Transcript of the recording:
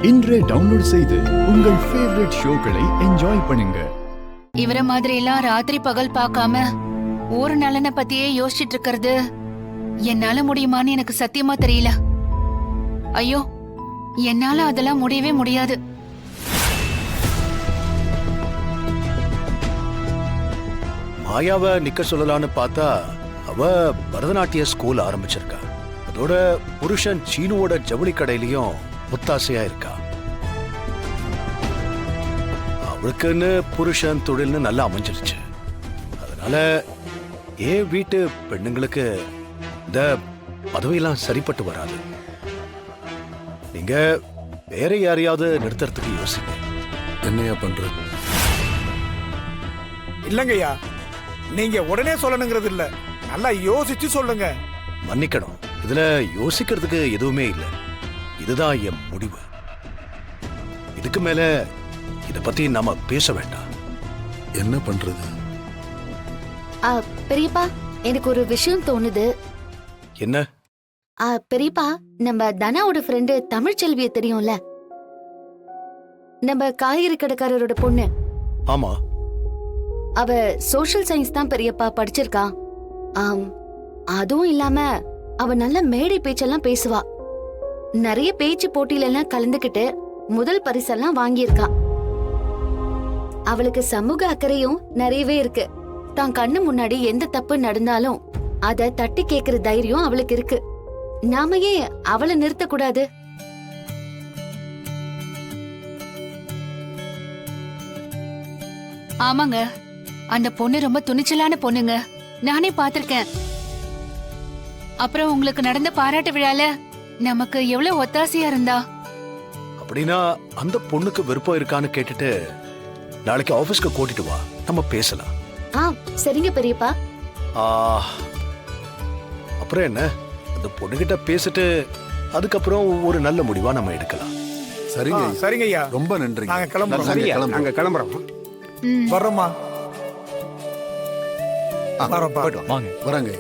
இன்றே டவுன்லோட் செய்து உங்கள் ஃபேவரட் ஷோக்களை என்ஜாய் பண்ணுங்க. இவர மாதிரி எல்லாம் ராத்திரி பகல் பார்க்காம ஊர் நலனை பத்தியே யோசிச்சுட்டு இருக்கிறது என்னால முடியுமான்னு எனக்கு சத்தியமா தெரியல. ஐயோ, என்னால அதெல்லாம் முடியவே முடியாது. மாயாவை நிக்க சொல்லலான்னு பார்த்தா அவ பரதநாட்டிய ஸ்கூல் ஆரம்பிச்சிருக்கா. அதோட புருஷன் சீனுவோட ஜவுளி கடையிலயும் முத்தாசையா இருக்கா. அவளுக்குன்னு புருஷன் தொழில்னு நல்லா அமைஞ்சிருச்சு. அதனால ஏன் வீட்டு பெண்ணுங்களுக்கு இந்த பதவியெல்லாம் சரிப்பட்டு வராது. நீங்க வேற யாரையாவது நிறுத்துறதுக்கு யோசிங்க. என்னையா பண்றது? இல்லங்கய்யா, நீங்க உடனே சொல்லணுங்கிறது இல்ல, நல்லா யோசிச்சு சொல்லுங்க. மன்னிக்கணும், இதுல யோசிக்கிறதுக்கு எதுவுமே இல்லை. இதுதான் என் முடிவு. இதுக்கு மேல இத பத்தி நாம பேச வேண்டாம். என்ன பண்றது? பெரியப்பா, எனக்கு ஒரு விஷயம் தோணுது. என்ன? பெரியப்பா, நம்ம தனாவோட ஃப்ரெண்டு தமிழ்ச்செல்விய தெரியும்ல, நம்ம காய்கறி கடைக்காரரோட பொண்ணு. ஆமா, அவ சோஷியல் சயின்ஸ் தான் பெரியப்பா படிச்சிருக்கா. அதுவும் இல்லாம அவ நல்ல மேடை பேச்செல்லாம் பேசுவா. நிறைய பேச்சு போட்டியில எல்லாம் கலந்துகிட்டு முதல் பரிசெல்லாம் வாங்கியிருக்கா. அவளுக்கு சமூக அக்கறையும் நிறையவே இருக்கு. தான் கண்ணு முன்னாடி எந்த தப்பு நடந்தாலும் அத தட்டி கேக்குற தைரியம் அவளுக்கு இருக்கு. நாம ஏன் அவளை நிறுத்த கூடாது? ஆமாங்க, அந்த பொண்ணு ரொம்ப துணிச்சலான பொண்ணுங்க. நானே பாத்திருக்கேன். அப்புறம் உங்களுக்கு நடந்த பாராட்டு விழால நமக்கு எவ்வளவு ஒத்தாசையா இருந்தா. அப்படின்னா அந்த பொண்ணுக்கு விருப்பம் இருக்கான்னு கேட்டுட்டு நாளைக்கு ஆபீஸ்க்கு கூட்டிட்டு வா, நம்ம பேசலாம். சரிங்க பெரியப்பா. அப்புறம் என்ன, அந்த பொண்ணுகிட்ட பேசிட்டு அதுக்கப்புறம் ஒரு நல்ல முடிவா நம்ம எடுக்கலாம். சரிங்க சரிங்கய்யா, ரொம்ப நன்றி. நாங்க கிளம்புறோம். நாங்க கிளம்புறோம். வர்றோம்மா. வரங்க.